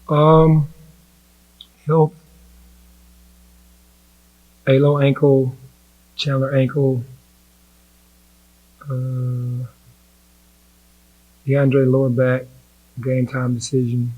Um, Health, Alo ankle, Chandler ankle, uh, DeAndre lower back, game time decision,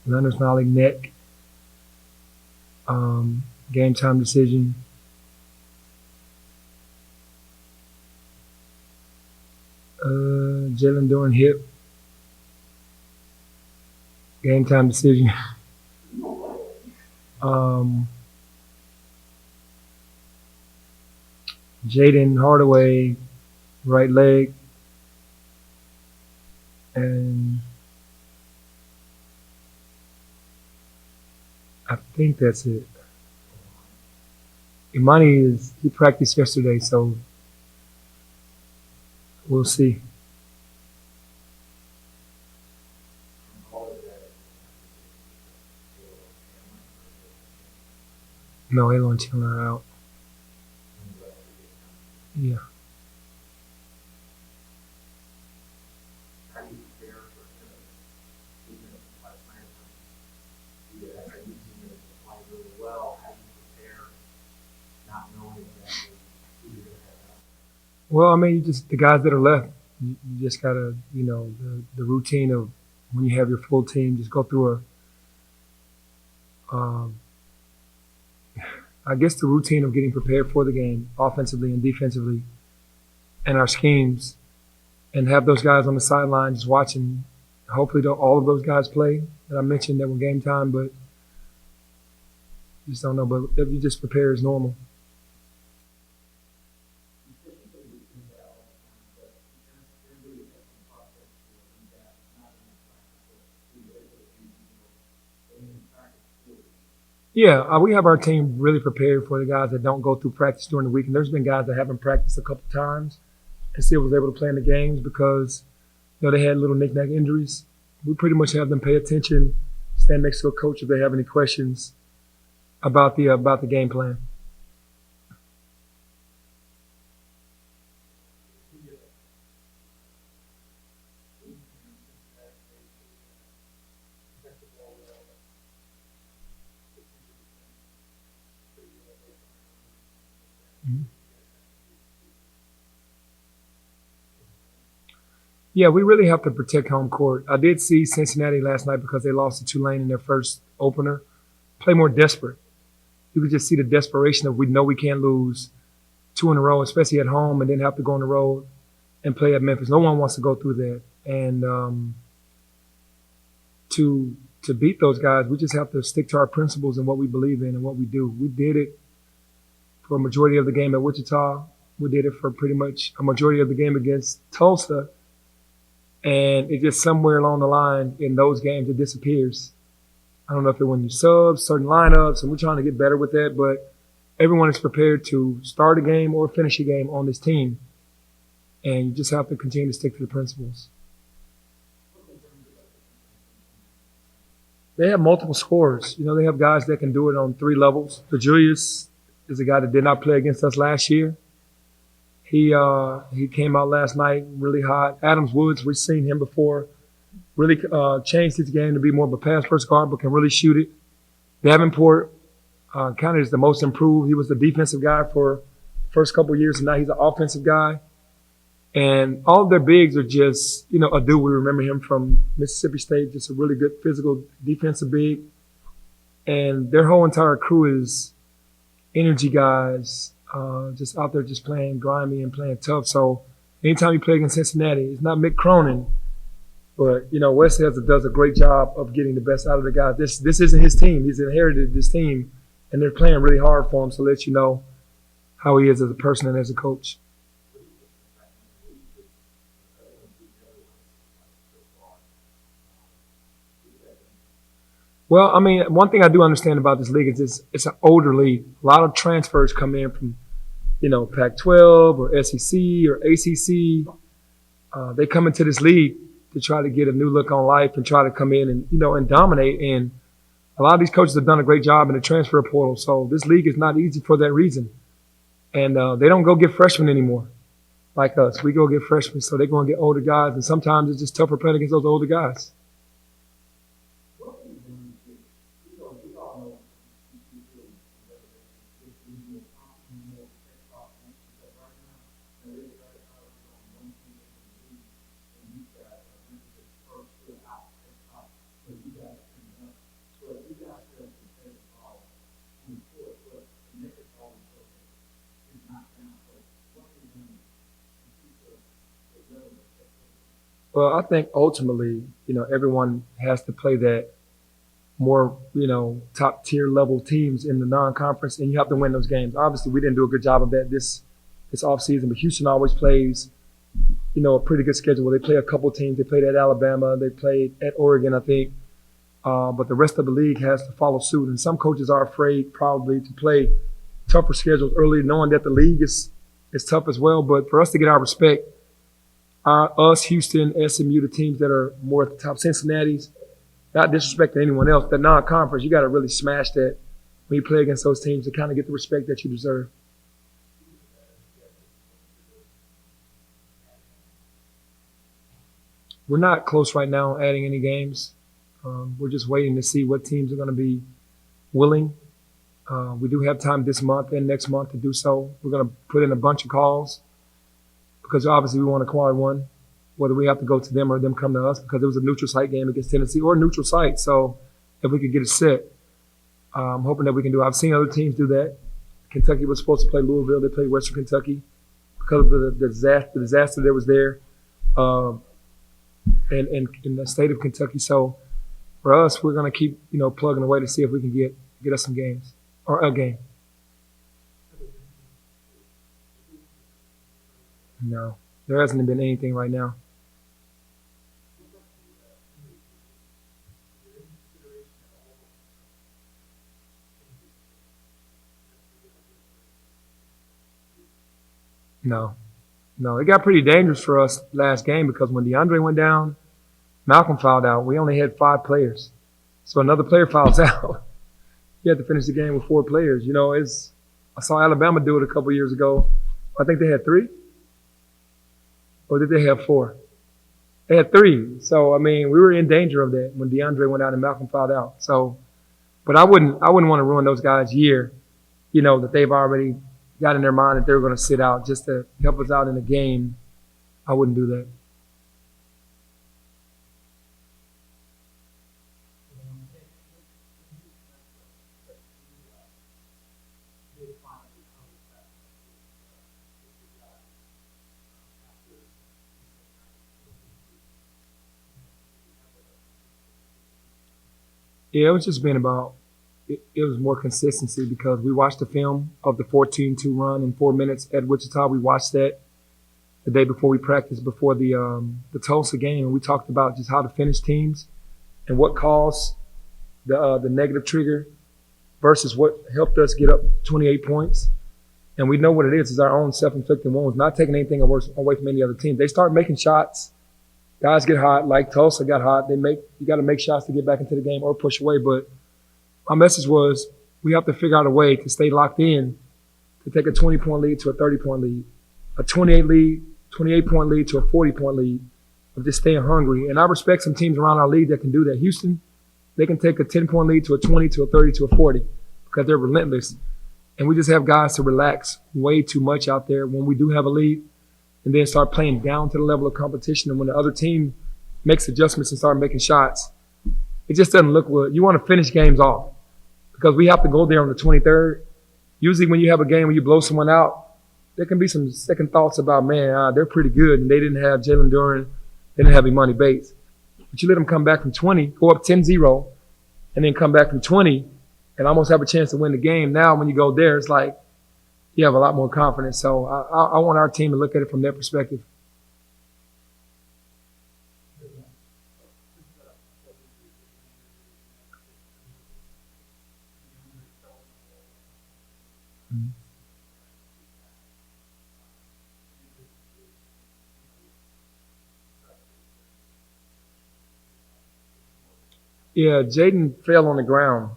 Leonard Smiley neck, game time decision, Jalen Dorn hip, game time decision, um, Jaden Hardaway right leg, and I think that's it. Imani he practiced yesterday, so we'll see. No, Alo and Chandler are out. Yeah. Well, I mean, you just the guys that are left, you just gotta, the routine of when you have your full team, just go through um, I guess the routine of getting prepared for the game, offensively and defensively, and our schemes, and have those guys on the sideline just watching. Hopefully, all of those guys play that I mentioned that were game time, but just don't know. But if you just prepare as normal. Yeah, we have our team really prepared for the guys that don't go through practice during the week. And there's been guys that haven't practiced a couple times and still was able to play in the games because they had little knick-knack injuries. We pretty much have them pay attention, stand next to a coach if they have any questions about the game plan. Mhm. Yeah, we really have to protect home court. I did see Cincinnati last night because they lost to Tulane in their first opener. Play more desperate. You could just see the desperation of we know we can't lose two in a row, especially at home, and then have to go on the road and play at Memphis. No one wants to go through that. And to beat those guys, we just have to stick to our principles and what we believe in and what we do. We did it for a majority of the game at Wichita. We did it for pretty much a majority of the game against Tulsa. And it just somewhere along the line in those games it disappears. I don't know if it when you subs, certain lineups, and we're trying to get better with that, but everyone is prepared to start a game or finish a game on this team. And you just have to continue to stick to the principles. They have multiple scorers. They have guys that can do it on three levels. The Julius is a guy that did not play against us last year. He came out last night really hot. Adams Woods, we've seen him before. Really changed his game to be more of a pass first guard, but can really shoot it. Davenport kind of is the most improved. He was the defensive guy for the first couple of years, and now he's an offensive guy. And all of their bigs are just, a dude. We remember him from Mississippi State, just a really good physical defensive big. And their whole entire crew is energy guys, just out there just playing grimy and playing tough. So anytime you play against Cincinnati, it's not Mick Cronin, but Wes does a great job of getting the best out of the guys. This isn't his team. He's inherited this team, and they're playing really hard for him to let you know how he is as a person and as a coach. Well, I mean, one thing I do understand about this league is it's an older league. A lot of transfers come in from Pac-12 or SEC or ACC. They come into this league to try to get a new look on life and try to come in and and dominate. And a lot of these coaches have done a great job in the transfer portal. So this league is not easy for that reason. And they don't go get freshmen anymore like us. We go get freshmen, so they're going to get older guys. And sometimes it's just tougher playing against those older guys. Well, I think ultimately, everyone has to play that more, top tier level teams in the non-conference, and you have to win those games. Obviously, we didn't do a good job of that this offseason, but Houston always plays, a pretty good schedule where they play a couple teams. They played at Alabama, they played at Oregon, I think, but the rest of the league has to follow suit. And some coaches are afraid probably to play tougher schedules early, knowing that the league is tough as well. But for us to get our respect, us, Houston, SMU, the teams that are more at the top, Cincinnati's, not disrespecting anyone else, the non-conference, you got to really smash that when you play against those teams to kind of get the respect that you deserve. We're not close right now adding any games. We're just waiting to see what teams are going to be willing. We do have time this month and next month to do so. We're going to put in a bunch of calls because obviously we want to acquire one, whether we have to go to them or them come to us, because it was a neutral site game against Tennessee or a neutral site. So if we could get it set, I'm hoping that we can do it. I've seen other teams do that. Kentucky was supposed to play Louisville. They played Western Kentucky because of the disaster that was there in the state of Kentucky. So for us, we're going to keep, plugging away to see if we can get us some games or a game. No, there hasn't been anything right now. No, no. It got pretty dangerous for us last game because when DeAndre went down, Malcolm fouled out. We only had 5 players. So another player fouls out. You had to finish the game with 4 players. I saw Alabama do it a couple years ago. I think they had 3. Or did they have 4? They had 3. So, we were in danger of that when DeAndre went out and Malcolm fouled out. So, but I wouldn't want to ruin those guys' year, that they've already got in their mind that they're going to sit out just to help us out in the game. I wouldn't do that. Yeah, it was just being about it was more consistency because we watched the film of the 14-2 run in 4 minutes at Wichita. We watched that the day before we practiced before the Tulsa game, and we talked about just how to finish teams and what caused the negative trigger versus what helped us get up 28 points. And we know what it is our own self-inflicted wounds, not taking anything away from any other team. They start making shots. Guys get hot, like Tulsa got hot. You got to make shots to get back into the game or push away. But my message was we have to figure out a way to stay locked in, to take a 20-point lead to a 30-point lead, a 28-point lead to a 40-point lead, of just staying hungry. And I respect some teams around our league that can do that. Houston, they can take a 10-point lead to a 20, to a 30, to a 40 because they're relentless. And we just have guys to relax way too much out there when we do have a lead, and then start playing down to the level of competition. And when the other team makes adjustments and start making shots, it just doesn't look good. You want to finish games off because we have to go there on the 23rd. Usually when you have a game where you blow someone out, there can be some second thoughts about, man, they're pretty good, and they didn't have Jalen Duren, they didn't have Imani Bates. But you let them come back from 20, go up 10-0, and then come back from 20 and almost have a chance to win the game. Now when you go there, it's like you have a lot more confidence. So I want our team to look at it from their perspective. Mm-hmm. Yeah, Jaden fell on the ground.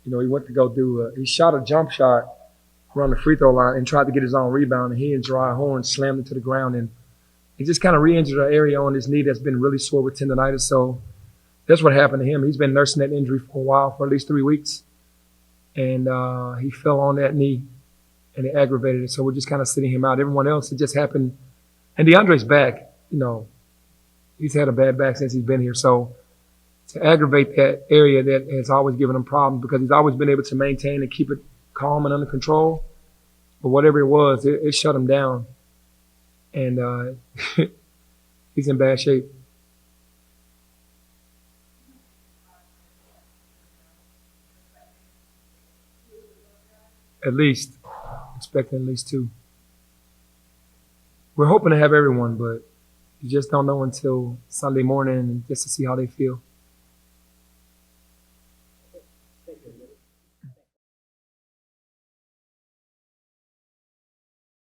He went to go he shot a jump shot around the free throw line and tried to get his own rebound, and he and Jari Horn slammed it to the ground, and he just kind of re-injured an area on his knee that's been really sore with tendonitis. So that's what happened to him. He's been nursing that injury for a while, for at least 3 weeks, and he fell on that knee, and it aggravated it. So we're just kind of sitting him out. Everyone else, it just happened. And DeAndre's back. He's had a bad back since he's been here. So to aggravate that area that has always given him problems, because he's always been able to maintain and keep it calm and under control. But whatever it was, it shut him down. And he's in bad shape. at least. Expecting at least 2. We're hoping to have everyone, but you just don't know until Sunday morning just to see how they feel.